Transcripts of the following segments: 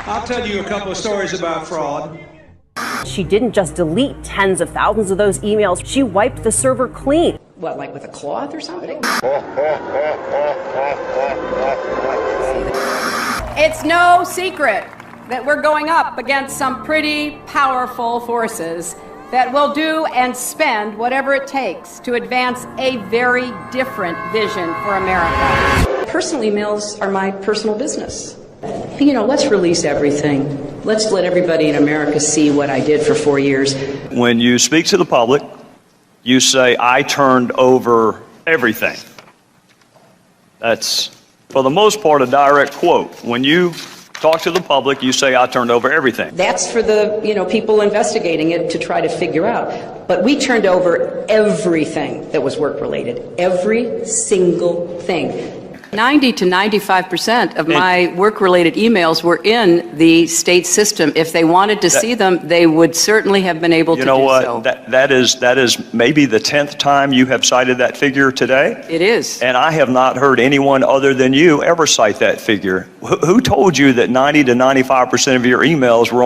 I'll tell you a couple of stories about fraud. She didn't just delete tens of thousands of those emails, she wiped the server clean. What, like with a cloth or something? It's no secret that we're going up against some pretty powerful forces that will do and spend whatever it takes to advance a very different vision for America. Personal emails are my personal business. You know, let's release everything. Let's let everybody in America see what I did for 4 years. When you speak to the public, you say, I turned over everything. That's, for the most part, a direct quote. When you talk to the public, you say, I turned over everything. That's for the, people investigating it to try to figure out. But we turned over everything that was work-related. Every single thing. 90 to 95% of my work-related emails were in the state system. If they wanted to see them, they would certainly have been able to do so. You know what? That is maybe the 10th time you have cited that figure today. It is. And I have not heard anyone other than you ever cite that figure. Who told you that 90 to 95% of your emails were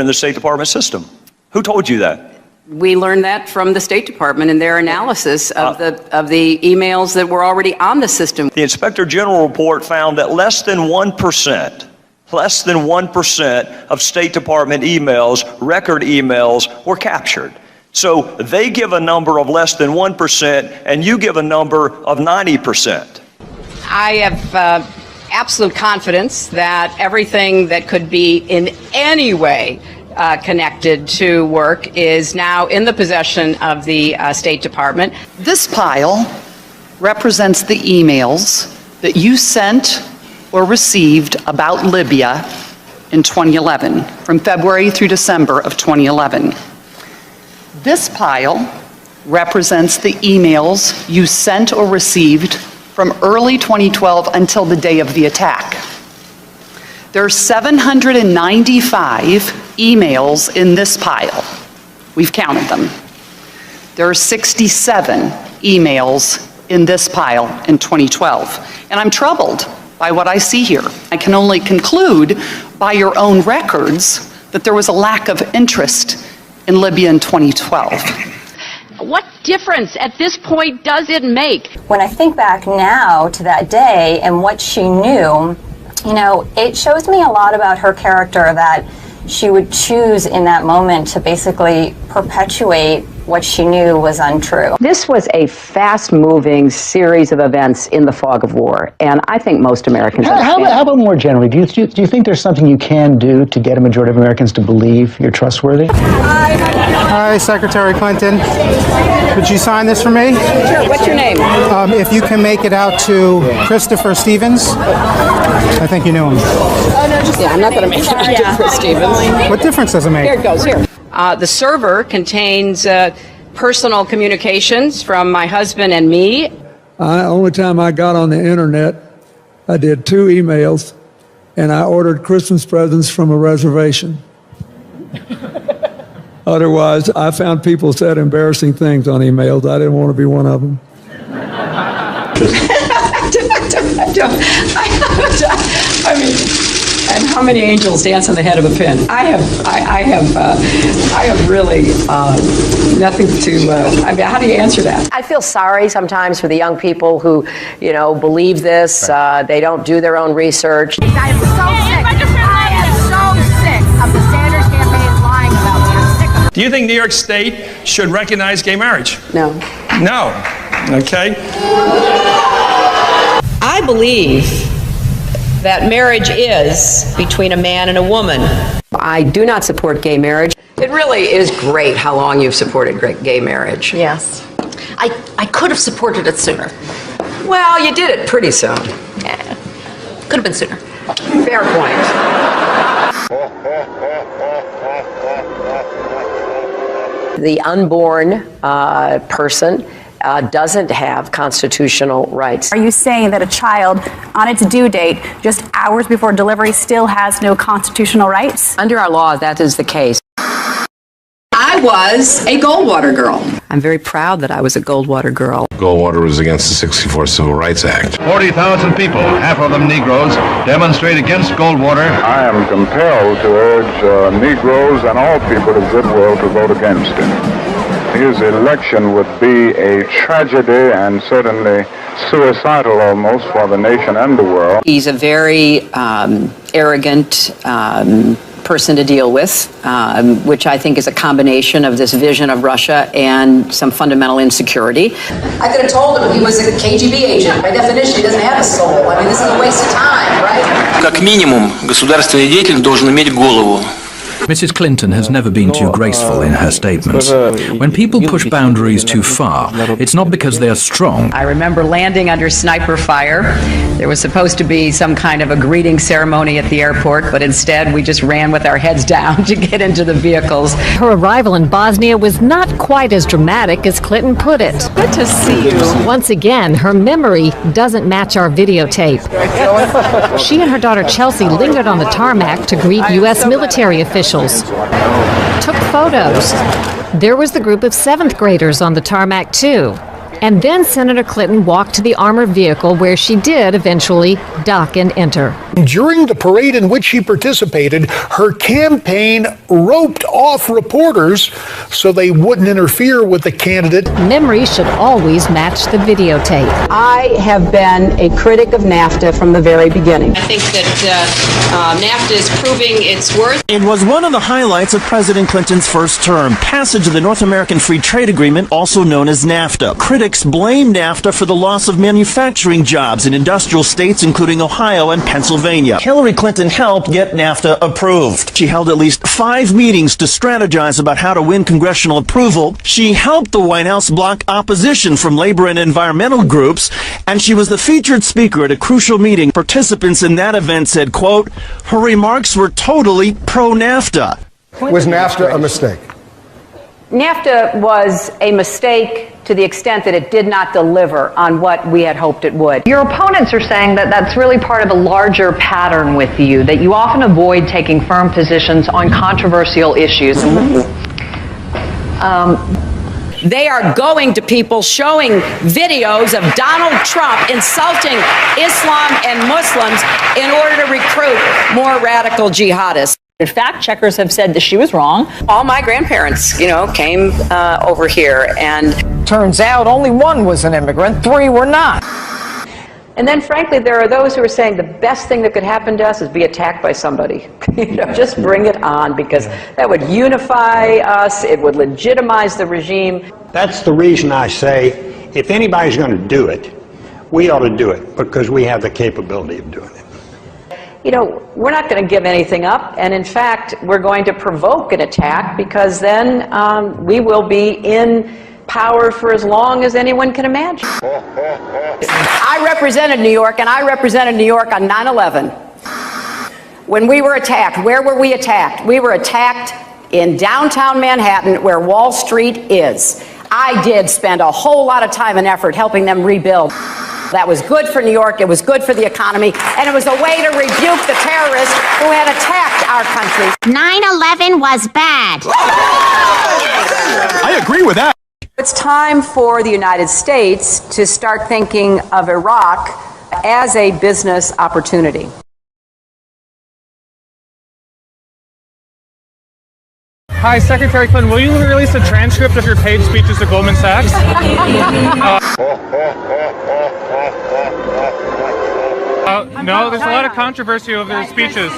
in the State Department system? Who told you that? We learned that from the State Department in their analysis of the emails that were already on the system. The Inspector General report found that less than 1% of State Department emails, record emails, were captured. So they give a number of less than 1%, and you give a number of 90%. I have absolute confidence that everything that could be in any way connected to work is now in the possession of the State Department. This pile represents the emails that you sent or received about Libya in 2011, from February through December of 2011. This pile represents the emails you sent or received from early 2012 until the day of the attack. There are 795 emails in this pile. We've counted them. There are 67 emails in this pile in 2012. And I'm troubled by what I see here. I can only conclude by your own records that there was a lack of interest in Libya in 2012. What difference at this point does it make? When I think back now to that day and what she knew, it shows me a lot about her character that she would choose in that moment to basically perpetuate what she knew was untrue. This was a fast-moving series of events in the fog of war, and I think most Americans understand. How about more generally? Do you think there's something you can do to get a majority of Americans to believe you're trustworthy? Hi, Secretary Clinton. Would you sign this for me? Sure. What's your name? If you can make it out to Christopher Stevens. I think you knew him. Yeah, I'm not going to make it out to Chris Stevens. What difference does it make? Here it goes, here. The server contains personal communications from my husband and me. Only time I got on the internet, I did 2 emails, and I ordered Christmas presents from a reservation. Otherwise, I found people said embarrassing things on emails. I didn't want to be one of them. And how many angels dance on the head of a pin? I have really nothing to. How do you answer that? I feel sorry sometimes for the young people who, believe this. They don't do their own research. I am so sick of the Sanders campaign lying about me. I'm sick of it. Do you think New York State should recognize gay marriage? No. No. Okay. I believe that marriage is between a man and a woman. I do not support gay marriage. It really is great how long you've supported gay marriage. Yes. I could have supported it sooner. Well, you did it pretty soon. Yeah. Could have been sooner. Fair point. The unborn person doesn't have constitutional rights. Are you saying that a child on its due date, just hours before delivery, still has no constitutional rights? Under our law, that is the case. I was a Goldwater girl. I'm very proud that I was a Goldwater girl. Goldwater was against the '64 Civil Rights Act. 40,000 people, half of them Negroes, demonstrate against Goldwater. I am compelled to urge Negroes and all people of goodwill to vote against him. His election would be a tragedy and certainly suicidal almost for the nation and the world. He's a very arrogant person to deal with, which I think is a combination of this vision of Russia and some fundamental insecurity. I could have told him he was a KGB agent. By definition, he doesn't have a soul. I mean, this is a waste of time, right? Как минимум, государственный деятель должен иметь голову. Mrs. Clinton has never been too graceful in her statements. When people push boundaries too far, it's not because they are strong. I remember landing under sniper fire. There was supposed to be some kind of a greeting ceremony at the airport, but instead we just ran with our heads down to get into the vehicles. Her arrival in Bosnia was not quite as dramatic as Clinton put it. Good to see you. Once again, her memory doesn't match our videotape. She and her daughter Chelsea lingered on the tarmac to greet U.S. military officials. Took photos. There was the group of 7th graders on the tarmac too. And then Senator Clinton walked to the armored vehicle where she did eventually dock and enter. During the parade in which she participated, her campaign roped off reporters so they wouldn't interfere with the candidate. Memory should always match the videotape. I have been a critic of NAFTA from the very beginning. I think that NAFTA is proving its worth. It was one of the highlights of President Clinton's first term, passage of the North American Free Trade Agreement, also known as NAFTA. Critics blame NAFTA for the loss of manufacturing jobs in industrial states, including Ohio and Pennsylvania. Hillary Clinton helped get NAFTA approved. She held at least 5 meetings to strategize about how to win congressional approval. She helped the White House block opposition from labor and environmental groups, and she was the featured speaker at a crucial meeting. Participants in that event said, quote, her remarks were totally pro-NAFTA. Was NAFTA a mistake? NAFTA was a mistake to the extent that it did not deliver on what we had hoped it would. Your opponents are saying that that's really part of a larger pattern with you, that you often avoid taking firm positions on controversial issues. They are going to people showing videos of Donald Trump insulting Islam and Muslims in order to recruit more radical jihadists. Fact checkers have said that she was wrong. All my grandparents, came over here, and turns out only one was an immigrant, 3 were not. And then, frankly, there are those who are saying the best thing that could happen to us is be attacked by somebody. Just bring it on, because that would unify us, it would legitimize the regime. That's the reason I say, if anybody's going to do it, we ought to do it, because we have the capability of doing it. We're not going to give anything up, and in fact, we're going to provoke an attack, because then we will be in power for as long as anyone can imagine. I represented New York, and I represented New York on 9/11. When we were attacked, where were we attacked? We were attacked in downtown Manhattan, where Wall Street is. I did spend a whole lot of time and effort helping them rebuild. That was good for New York, it was good for the economy, and it was a way to rebuke the terrorists who had attacked our country. 9/11 was bad. I agree with that. It's time for the United States to start thinking of Iraq as a business opportunity. Hi, Secretary Clinton, will you release a transcript of your paid speeches to Goldman Sachs? No, there's a lot of controversy over the speeches.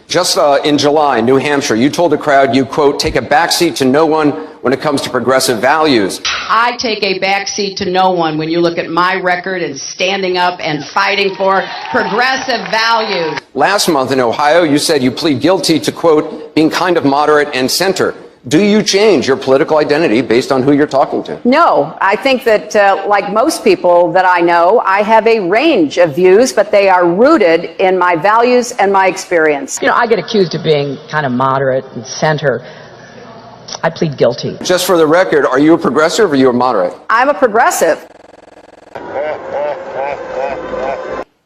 Just in July, New Hampshire, you told the crowd you, quote, take a backseat to no one when it comes to progressive values. I take a backseat to no one when you look at my record and standing up and fighting for progressive values. Last month in Ohio, you said you plead guilty to, quote, being kind of moderate and center. Do you change your political identity based on who you're talking to? No, I think that, like most people that I know, I have a range of views, but they are rooted in my values and my experience. I get accused of being kind of moderate and center. I plead guilty. Just for the record, are you a progressive or are you a moderate? I'm a progressive.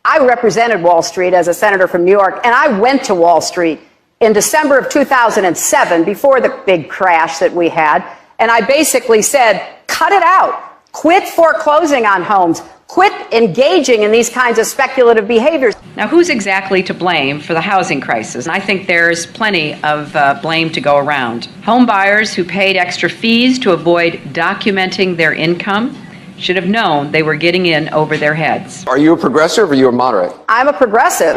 I represented Wall Street as a senator from New York, and I went to Wall Street in December of 2007, before the big crash that we had, and I basically said, cut it out. Quit foreclosing on homes. Quit engaging in these kinds of speculative behaviors. Now, who's exactly to blame for the housing crisis? I think there's plenty of blame to go around. Home buyers who paid extra fees to avoid documenting their income should have known they were getting in over their heads. Are you a progressive or are you a moderate? I'm a progressive.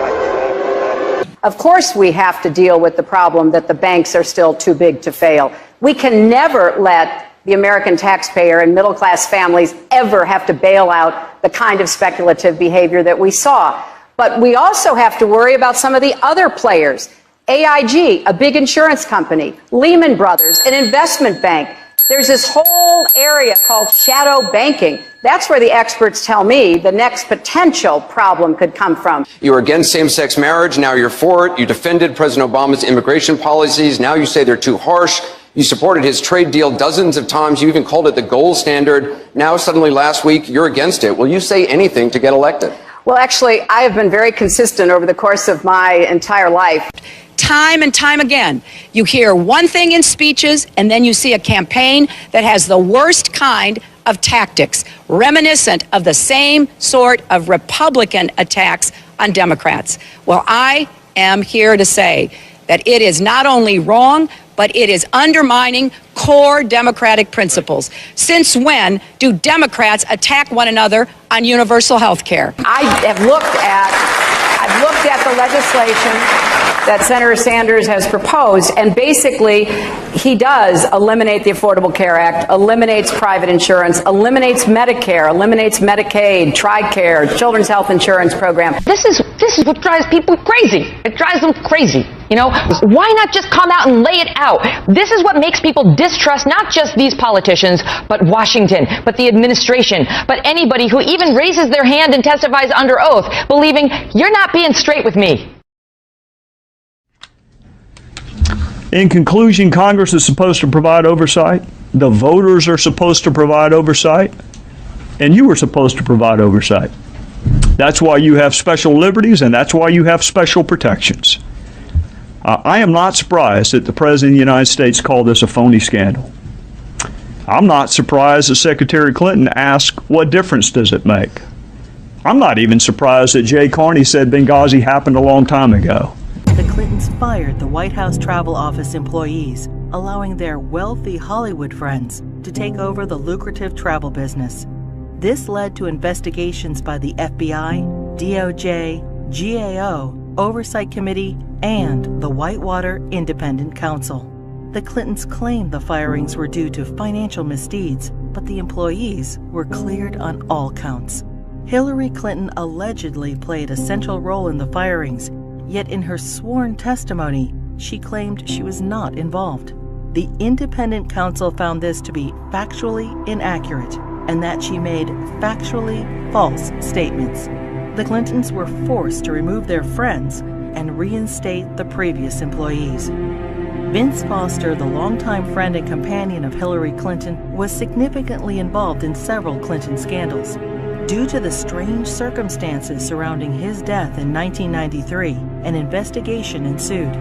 Of course we have to deal with the problem that the banks are still too big to fail. We can never let the American taxpayer and middle-class families ever have to bail out the kind of speculative behavior that we saw. But we also have to worry about some of the other players. AIG, a big insurance company, Lehman Brothers, an investment bank. There's this whole area called shadow banking. That's where the experts tell me the next potential problem could come from. You were against same-sex marriage, now you're for it. You defended President Obama's immigration policies, now you say they're too harsh. You supported his trade deal dozens of times. You even called it the gold standard. Now, suddenly last week, you're against it. Will you say anything to get elected? Well, actually, I have been very consistent over the course of my entire life. Time and time again, you hear one thing in speeches, and then you see a campaign that has the worst kind of tactics, reminiscent of the same sort of Republican attacks on Democrats. Well, I am here to say that it is not only wrong, but it is undermining core democratic principles. Since when do Democrats attack one another on universal health care? I've looked at the legislation that Senator Sanders has proposed, and basically he does eliminate the Affordable Care Act, eliminates private insurance, eliminates Medicare, eliminates Medicaid, TRICARE, Children's Health Insurance Program. This is what drives people crazy. It drives them crazy. You know, why not just come out and lay it out? This is what makes people distrust not just these politicians, but Washington, but the administration, but anybody who even raises their hand and testifies under oath, believing you're not being straight with me. In conclusion, Congress is supposed to provide oversight. The voters are supposed to provide oversight. And you were supposed to provide oversight. That's why you have special liberties, and that's why you have special protections. I am not surprised that the President of the United States called this a phony scandal. I'm not surprised that Secretary Clinton asked, what difference does it make? I'm not even surprised that Jay Carney said Benghazi happened a long time ago. The Clintons fired the White House Travel Office employees, allowing their wealthy Hollywood friends to take over the lucrative travel business. This led to investigations by the FBI, DOJ, GAO, Oversight Committee, and the Whitewater Independent Counsel. The Clintons claimed the firings were due to financial misdeeds, but the employees were cleared on all counts. Hillary Clinton allegedly played a central role in the firings, yet in her sworn testimony, she claimed she was not involved. The independent counsel found this to be factually inaccurate and that she made factually false statements. The Clintons were forced to remove their friends and reinstate the previous employees. Vince Foster, the longtime friend and companion of Hillary Clinton, was significantly involved in several Clinton scandals. Due to the strange circumstances surrounding his death in 1993, an investigation ensued.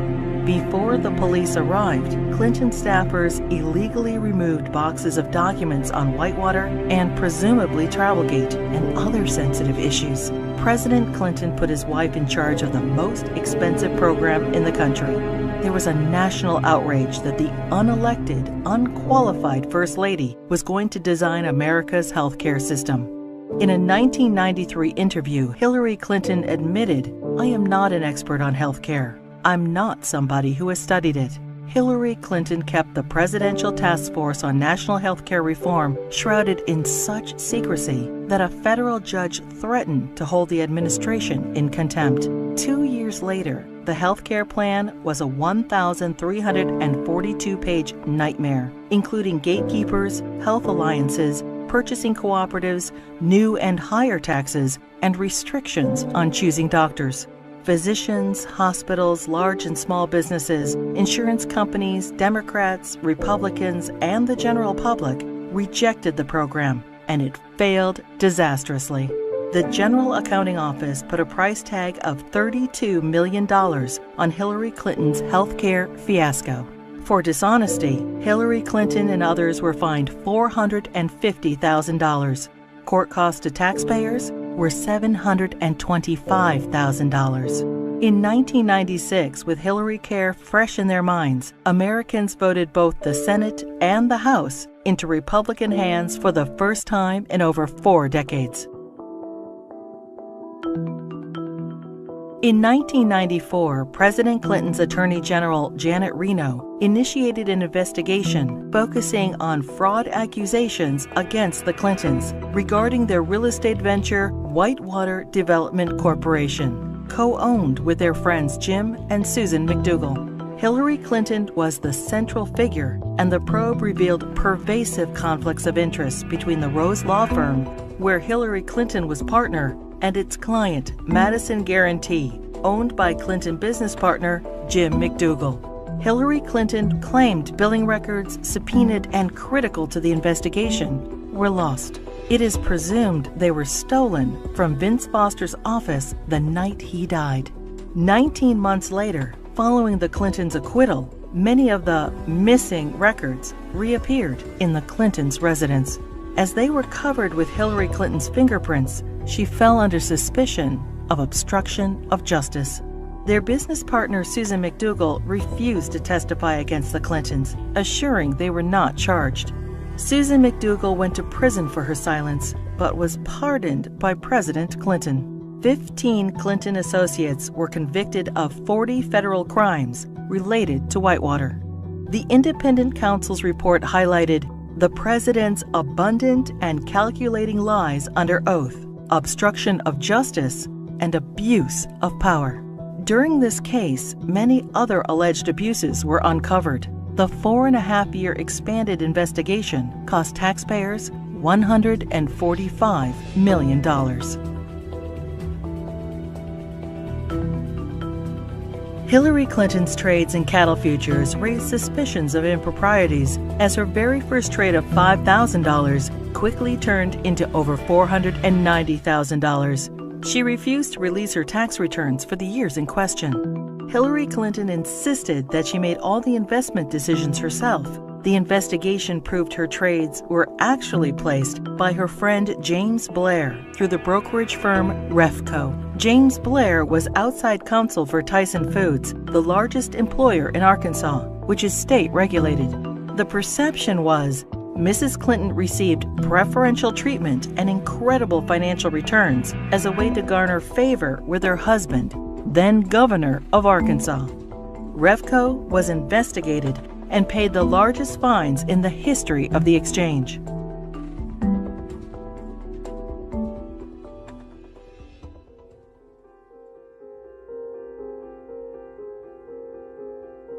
Before the police arrived, Clinton staffers illegally removed boxes of documents on Whitewater and presumably Travelgate and other sensitive issues. President Clinton put his wife in charge of the most expensive program in the country. There was a national outrage that the unelected, unqualified First Lady was going to design America's healthcare system. In a 1993 interview, Hillary Clinton admitted, "I am not an expert on healthcare. I'm not somebody who has studied it." Hillary Clinton kept the Presidential Task Force on National Healthcare Reform shrouded in such secrecy that a federal judge threatened to hold the administration in contempt. 2 years later, the healthcare plan was a 1,342-page nightmare, including gatekeepers, health alliances, purchasing cooperatives, new and higher taxes, and restrictions on choosing doctors. Physicians, hospitals, large and small businesses, insurance companies, Democrats, Republicans, and the general public rejected the program, and it failed disastrously. the General Accounting Office put a price tag of $32 million on Hillary Clinton's healthcare fiasco. For dishonesty, Hillary Clinton and others were fined $450,000. Court costs to taxpayers were $725,000. In 1996, with Hillary Care fresh in their minds, Americans voted both the Senate and the House into Republican hands for the first time in over 4 decades. In 1994, President Clinton's Attorney General Janet Reno initiated an investigation focusing on fraud accusations against the Clintons regarding their real estate venture, Whitewater Development Corporation, co-owned with their friends Jim and Susan McDougal. Hillary Clinton was the central figure, and the probe revealed pervasive conflicts of interest between the Rose Law Firm, where Hillary Clinton was partner, and its client, Madison Guaranty, owned by Clinton business partner Jim McDougal. Hillary Clinton claimed billing records subpoenaed and critical to the investigation were lost. It is presumed they were stolen from Vince Foster's office the night he died. 19 months later, following the Clintons' acquittal, many of the missing records reappeared in the Clintons' residence. As they were covered with Hillary Clinton's fingerprints, she fell under suspicion of obstruction of justice. Their business partner, Susan McDougal, refused to testify against the Clintons, assuring they were not charged. Susan McDougal went to prison for her silence, but was pardoned by President Clinton. 15 Clinton associates were convicted of 40 federal crimes related to Whitewater. The independent counsel's report highlighted the president's abundant and calculating lies under oath, obstruction of justice, and abuse of power. During this case, many other alleged abuses were uncovered. The 4.5-year expanded investigation cost taxpayers $145 million. Hillary Clinton's trades in cattle futures raised suspicions of improprieties as her very first trade of $5,000 quickly turned into over $490,000. She refused to release her tax returns for the years in question. Hillary Clinton insisted that she made all the investment decisions herself. The investigation proved her trades were actually placed by her friend James Blair through the brokerage firm Refco. James Blair was outside counsel for Tyson Foods, the largest employer in Arkansas, which is state regulated. The perception was Mrs. Clinton received preferential treatment and incredible financial returns as a way to garner favor with her husband, then governor of Arkansas. Refco was investigated and paid the largest fines in the history of the exchange.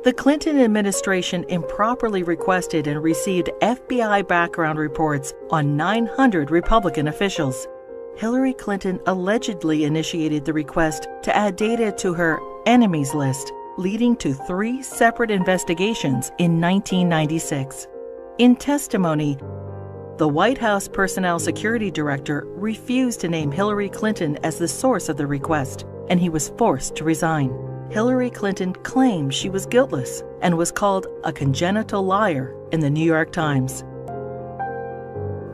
The Clinton administration improperly requested and received FBI background reports on 900 Republican officials. Hillary Clinton allegedly initiated the request to add data to her enemies list, leading to 3 separate investigations in 1996. In testimony, the White House Personnel Security Director refused to name Hillary Clinton as the source of the request, and he was forced to resign. Hillary Clinton claimed she was guiltless and was called a congenital liar in the New York Times.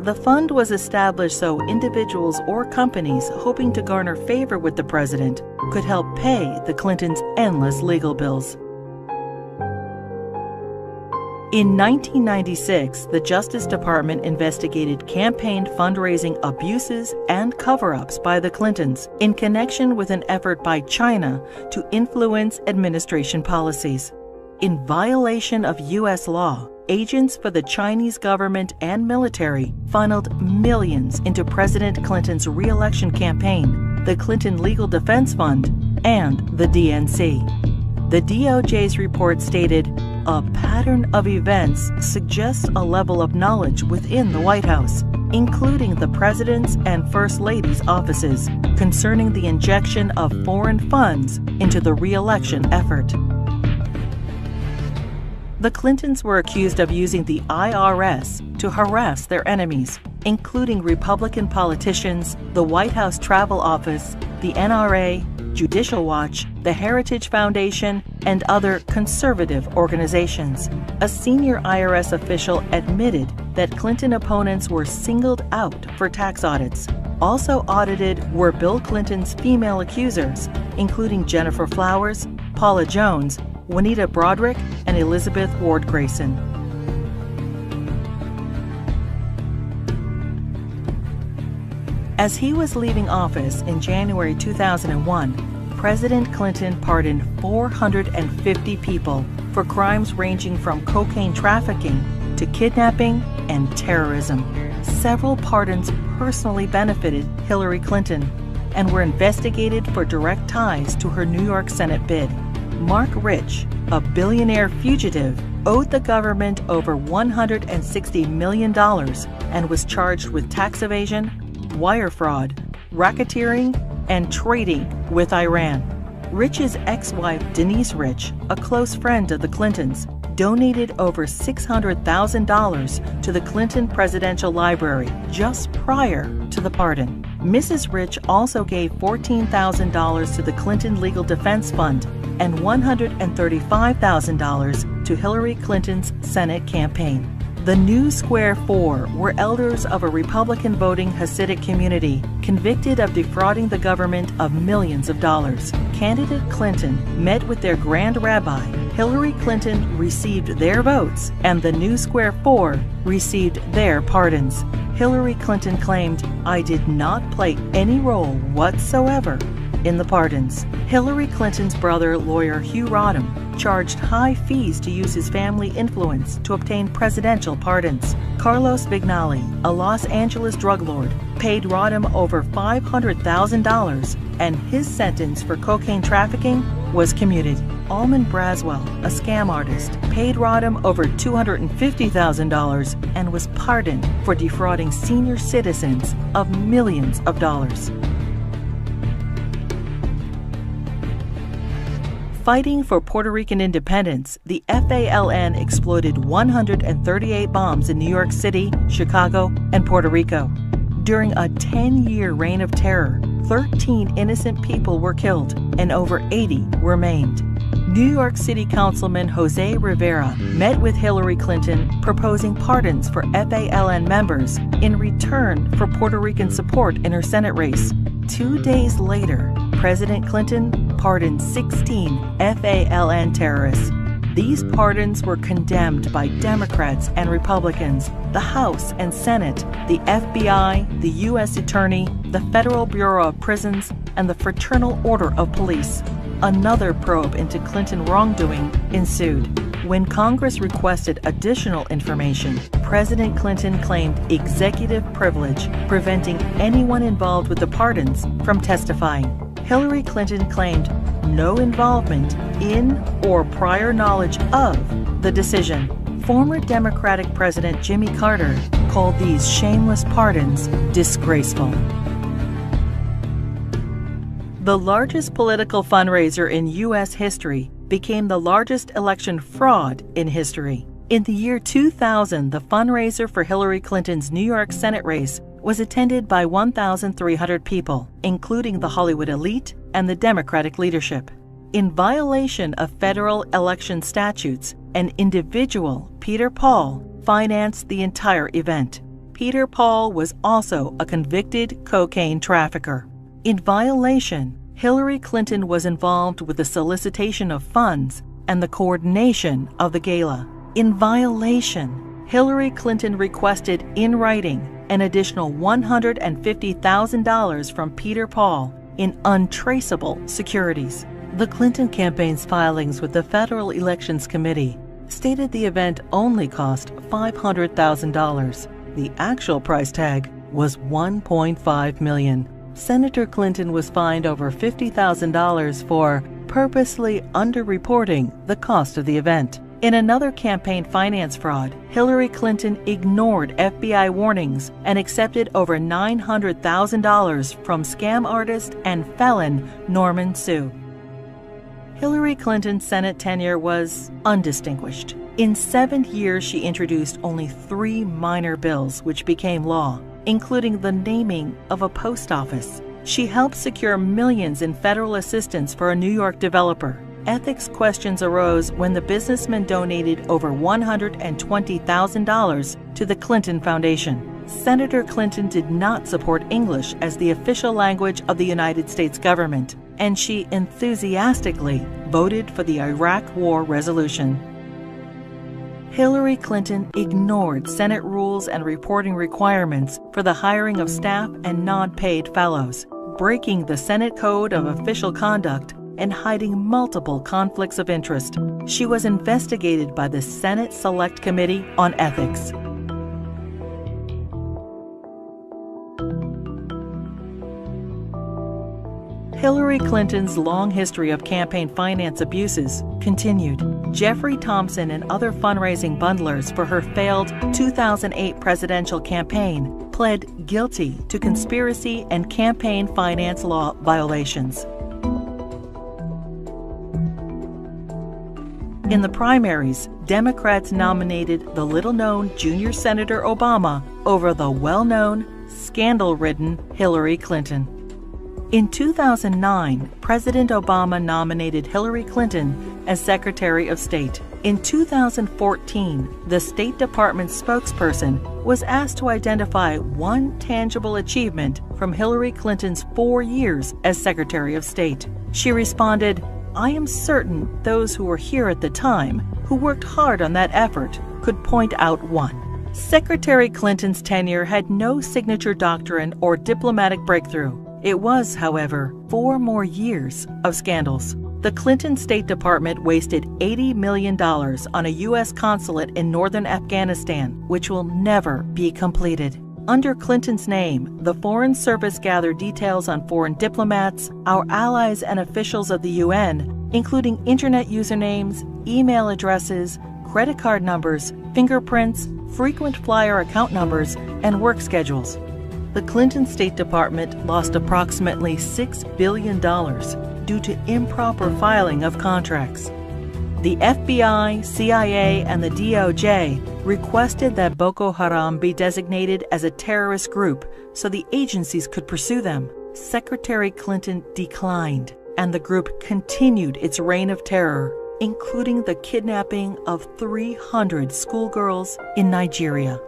The fund was established so individuals or companies hoping to garner favor with the president could help pay the Clintons' endless legal bills. In 1996, the Justice Department investigated campaign fundraising abuses and cover-ups by the Clintons in connection with an effort by China to influence administration policies. In violation of U.S. law, agents for the Chinese government and military funneled millions into President Clinton's re-election campaign, the Clinton Legal Defense Fund, and the DNC. The DOJ's report stated, "A pattern of events suggests a level of knowledge within the White House, including the President's and First Lady's offices, concerning the injection of foreign funds into the re-election effort." The Clintons were accused of using the IRS to harass their enemies, including Republican politicians, the White House Travel Office, the NRA, Judicial Watch, the Heritage Foundation, and other conservative organizations. A senior IRS official admitted that Clinton opponents were singled out for tax audits. Also audited were Bill Clinton's female accusers, including Jennifer Flowers, Paula Jones, Juanita Broaddrick, and Elizabeth Ward Grayson. As he was leaving office in January 2001, President Clinton pardoned 450 people for crimes ranging from cocaine trafficking to kidnapping and terrorism. Several pardons personally benefited Hillary Clinton and were investigated for direct ties to her New York Senate bid. Mark Rich, a billionaire fugitive, owed the government over $160 million and was charged with tax evasion, wire fraud, racketeering, and trading with Iran. Rich's ex-wife, Denise Rich, a close friend of the Clintons, donated over $600,000 to the Clinton Presidential Library just prior to the pardon. Mrs. Rich also gave $14,000 to the Clinton Legal Defense Fund and $135,000 to Hillary Clinton's Senate campaign. The new Square Four were elders of a Republican voting Hasidic community convicted of defrauding the government of millions of dollars. Candidate Clinton met with their grand rabbi. Hillary Clinton received their votes, and the new Square Four received their pardons. Hillary Clinton claimed, "I did not play any role whatsoever in the pardons." Hillary Clinton's brother, lawyer Hugh Rodham, charged high fees to use his family influence to obtain presidential pardons. Carlos Vignali, a Los Angeles drug lord, paid Rodham over $500,000, and his sentence for cocaine trafficking was commuted. Almond Braswell, a scam artist, paid Rodham over $250,000 and was pardoned for defrauding senior citizens of millions of dollars. Fighting for Puerto Rican independence, the FALN exploded 138 bombs in New York City, Chicago, and Puerto Rico. During a 10-year reign of terror, 13 innocent people were killed and over 80 were maimed. New York City Councilman Jose Rivera met with Hillary Clinton proposing pardons for FALN members in return for Puerto Rican support in her Senate race. 2 days later, President Clinton pardoned 16 FALN terrorists. These pardons were condemned by Democrats and Republicans, the House and Senate, the FBI, the U.S. Attorney, the Federal Bureau of Prisons, and the Fraternal Order of Police. Another probe into Clinton wrongdoing ensued. When Congress requested additional information, President Clinton claimed executive privilege, preventing anyone involved with the pardons from testifying. Hillary Clinton claimed no involvement in or prior knowledge of the decision. Former Democratic President Jimmy Carter called these shameless pardons disgraceful. The largest political fundraiser in U.S. history became the largest election fraud in history. In the year 2000, the fundraiser for Hillary Clinton's New York Senate race was attended by 1,300 people, including the Hollywood elite and the Democratic leadership. In violation of federal election statutes, an individual, Peter Paul, financed the entire event. Peter Paul was also a convicted cocaine trafficker. In violation, Hillary Clinton was involved with the solicitation of funds and the coordination of the gala. In violation, Hillary Clinton requested in writing an additional $150,000 from Peter Paul in untraceable securities. The Clinton campaign's filings with the Federal Elections Committee stated the event only cost $500,000. The actual price tag was $1.5 million. Senator Clinton was fined over $50,000 for purposely underreporting the cost of the event. In another campaign finance fraud, Hillary Clinton ignored FBI warnings and accepted over $900,000 from scam artist and felon Norman Sue. Hillary Clinton's Senate tenure was undistinguished. In 7 years, she introduced only 3 minor bills which became law, including the naming of a post office. She helped secure millions in federal assistance for a New York developer. Ethics questions arose when the businessman donated over $120,000 to the Clinton Foundation. Senator Clinton did not support English as the official language of the United States government, and she enthusiastically voted for the Iraq War resolution. Hillary Clinton ignored Senate rules and reporting requirements for the hiring of staff and non-paid fellows, breaking the Senate Code of Official Conduct and hiding multiple conflicts of interest. She was investigated by the Senate Select Committee on Ethics. Hillary Clinton's long history of campaign finance abuses continued. Jeffrey Thompson and other fundraising bundlers for her failed 2008 presidential campaign pled guilty to conspiracy and campaign finance law violations. In the primaries, Democrats nominated the little-known junior Senator Obama over the well-known, scandal-ridden Hillary Clinton. In 2009, President Obama nominated Hillary Clinton as Secretary of State. In 2014, the State Department spokesperson was asked to identify one tangible achievement from Hillary Clinton's 4 years as Secretary of State. She responded, "I am certain those who were here at the time, who worked hard on that effort, could point out one." Secretary Clinton's tenure had no signature doctrine or diplomatic breakthrough. It was, however, 4 more years of scandals. The Clinton State Department wasted $80 million on a U.S. consulate in northern Afghanistan, which will never be completed. Under Clinton's name, the Foreign Service gathered details on foreign diplomats, our allies and officials of the UN, including internet usernames, email addresses, credit card numbers, fingerprints, frequent flyer account numbers, and work schedules. The Clinton State Department lost approximately $6 billion due to improper filing of contracts. The FBI, CIA, and the DOJ requested that Boko Haram be designated as a terrorist group so the agencies could pursue them. Secretary Clinton declined, and the group continued its reign of terror, including the kidnapping of 300 schoolgirls in Nigeria.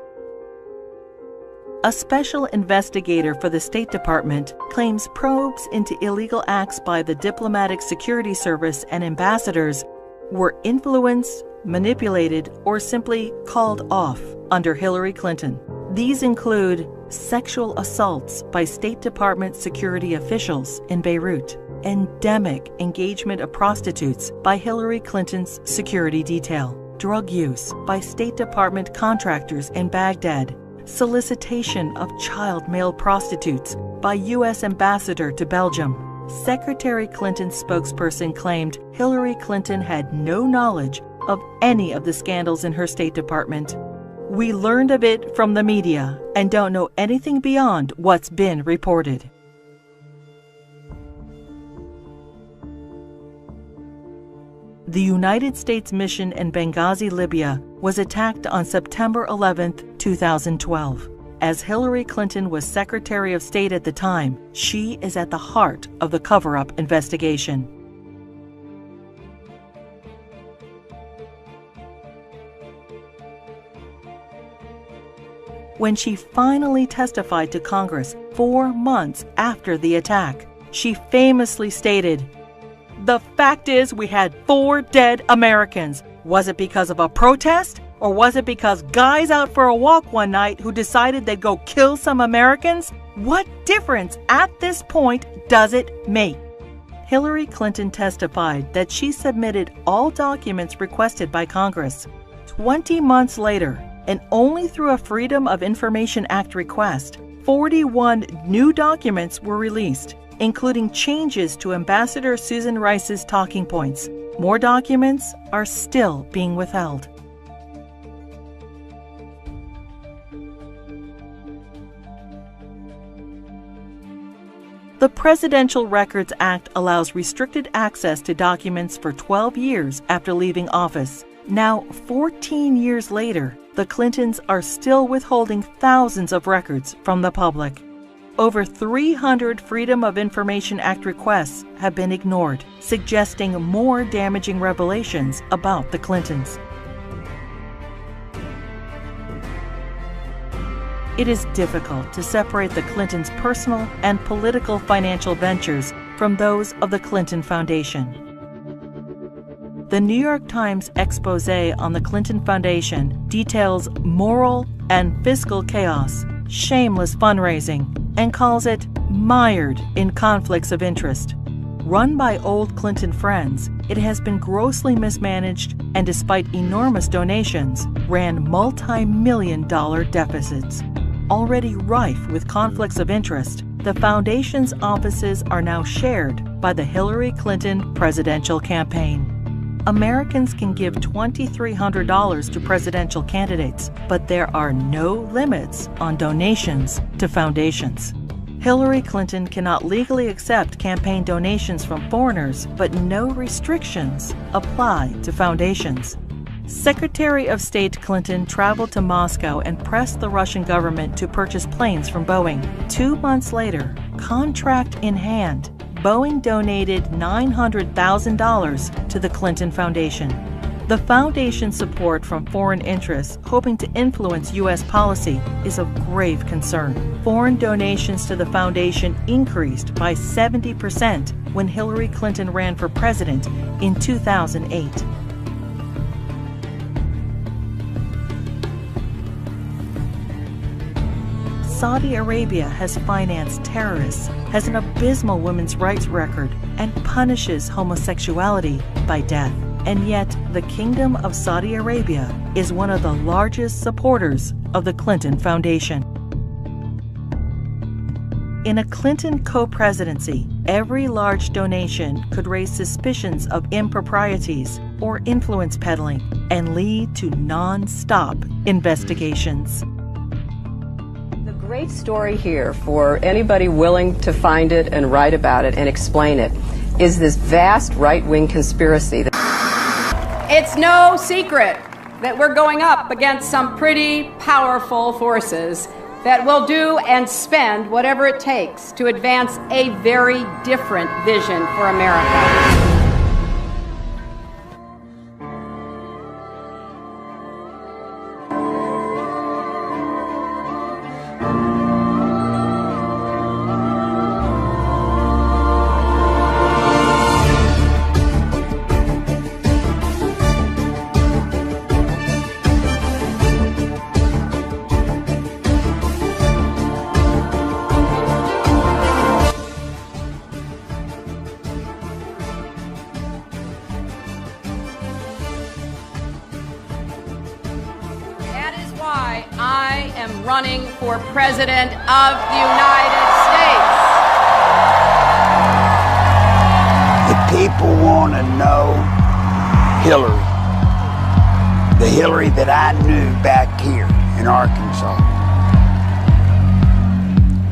A special investigator for the State Department claims probes into illegal acts by the Diplomatic Security Service and ambassadors were influenced, manipulated, or simply called off under Hillary Clinton. These include sexual assaults by State Department security officials in Beirut, endemic engagement of prostitutes by Hillary Clinton's security detail, drug use by State Department contractors in Baghdad, solicitation of child male prostitutes by U.S. Ambassador to Belgium. Secretary Clinton's spokesperson claimed Hillary Clinton had no knowledge of any of the scandals in her State Department. "We learned of it from the media and don't know anything beyond what's been reported." The United States mission in Benghazi, Libya, was attacked on September 11, 2012. As Hillary Clinton was Secretary of State at the time, she is at the heart of the cover-up investigation. When she finally testified to Congress 4 months after the attack, she famously stated, "The fact is we had 4 dead Americans. Was it because of a protest? Or was it because guys out for a walk one night who decided they'd go kill some Americans? What difference at this point does it make?" Hillary Clinton testified that she submitted all documents requested by Congress. 20 months later, and only through a Freedom of Information Act request, 41 new documents were released, including changes to Ambassador Susan Rice's talking points. More documents are still being withheld. The Presidential Records Act allows restricted access to documents for 12 years after leaving office. Now, 14 years later, the Clintons are still withholding thousands of records from the public. Over 300 Freedom of Information Act requests have been ignored, suggesting more damaging revelations about the Clintons. It is difficult to separate the Clintons' personal and political financial ventures from those of the Clinton Foundation. The New York Times expose on the Clinton Foundation details moral and fiscal chaos, shameless fundraising, and calls it mired in conflicts of interest. Run by old Clinton friends, it has been grossly mismanaged and, despite enormous donations, ran multi-million-dollar deficits. Already rife with conflicts of interest, the foundation's offices are now shared by the Hillary Clinton presidential campaign. Americans can give $2,300 to presidential candidates, but there are no limits on donations to foundations. Hillary Clinton cannot legally accept campaign donations from foreigners, but no restrictions apply to foundations. Secretary of State Clinton traveled to Moscow and pressed the Russian government to purchase planes from Boeing. 2 months later, contract in hand, Boeing donated $900,000 to the Clinton Foundation. The foundation's support from foreign interests hoping to influence U.S. policy is of grave concern. Foreign donations to the foundation increased by 70% when Hillary Clinton ran for president in 2008. Saudi Arabia has financed terrorists, has an abysmal women's rights record, and punishes homosexuality by death. And yet, the Kingdom of Saudi Arabia is one of the largest supporters of the Clinton Foundation. In a Clinton co-presidency, every large donation could raise suspicions of improprieties or influence peddling and lead to non-stop investigations. Great story here for anybody willing to find it and write about it and explain it is this vast right-wing conspiracy. It's no secret that we're going up against some pretty powerful forces that will do and spend whatever it takes to advance a very different vision for America. I am running for President of the United States. The people want to know Hillary. The Hillary that I knew back here in Arkansas.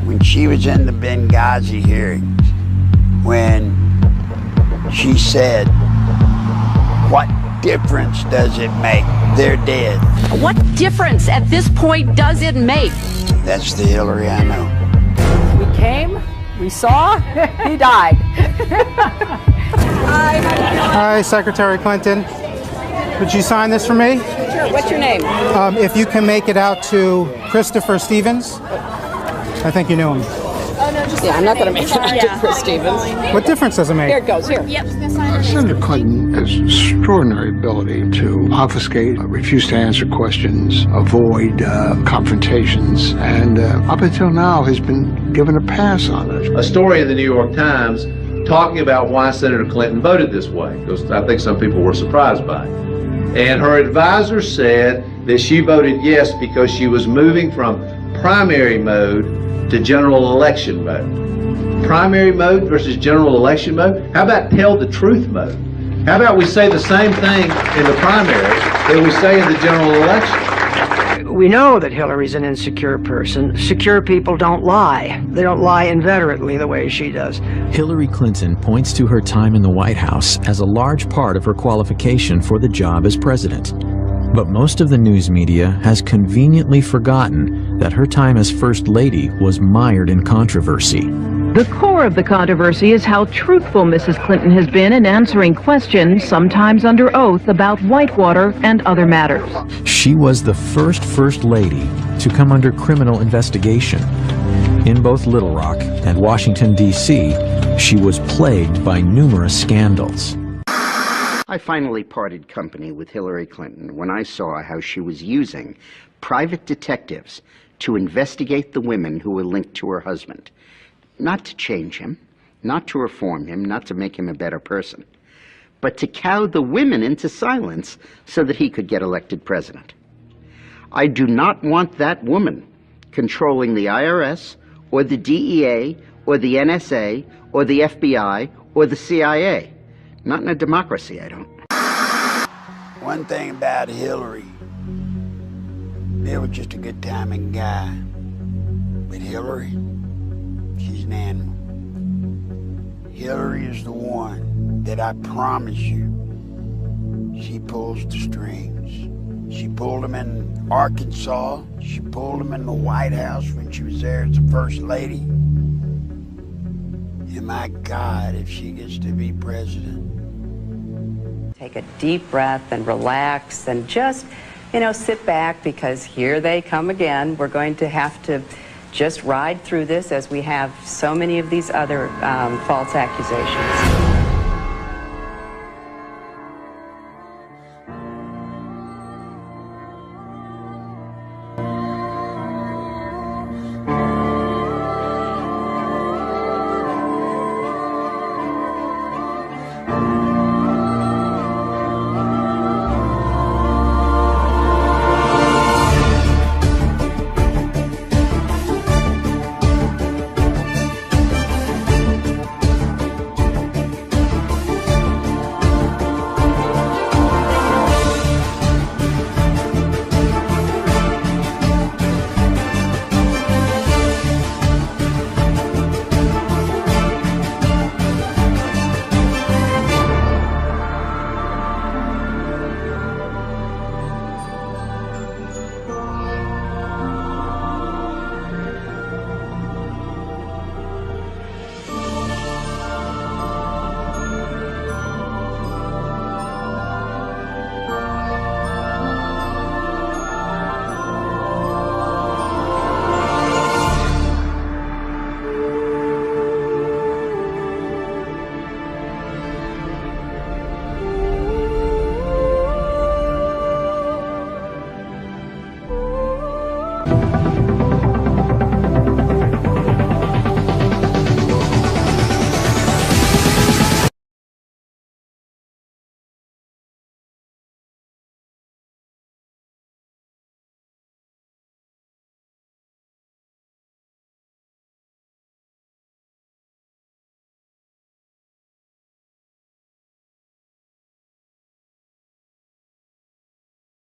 When she was in the Benghazi hearings, when she said, "What difference does it make? They're dead." What difference at this point does it make? That's the Hillary I know. We came, we saw, he died. Hi, Secretary Clinton. Would you sign this for me? Sure, what's your name? If you can make it out to Christopher Stevens. I think you knew him. Oh, no, just I'm not going to make it out to Chris Stevens. What difference does it make? Here it goes, here. Yep. Senator Clinton has extraordinary ability to obfuscate, refuse to answer questions, avoid confrontations, and up until now has been given a pass on it. A story in the New York Times talking about why Senator Clinton voted this way, because I think some people were surprised by it. And her advisor said that she voted yes because she was moving from primary mode to general election mode. Primary mode versus general election mode? How about tell the truth mode? How about we say the same thing in the primary that we say in the general election? We know that Hillary's an insecure person. Secure people don't lie. They don't lie inveterately the way she does. Hillary Clinton points to her time in the White House as a large part of her qualification for the job as president. But most of the news media has conveniently forgotten that her time as First Lady was mired in controversy. The core of the controversy is how truthful Mrs. Clinton has been in answering questions, sometimes under oath, about Whitewater and other matters. She was the First Lady to come under criminal investigation. In both Little Rock and Washington, D.C., she was plagued by numerous scandals. I finally parted company with Hillary Clinton when I saw how she was using private detectives to investigate the women who were linked to her husband. Not to change him, not to reform him, not to make him a better person, but to cow the women into silence so that he could get elected president. I do not want that woman controlling the IRS or the DEA or the NSA or the FBI or the CIA. Not in a democracy, I don't. One thing about Hillary, Bill was just a good timing guy. But Hillary, she's an animal. Hillary is the one that I promise you, she pulls the strings. She pulled them in Arkansas. She pulled them in the White House when she was there as the First Lady. And my God, if she gets to be president. Take a deep breath and relax and just, sit back, because here they come again. We're going to have to just ride through this as we have so many of these other false accusations.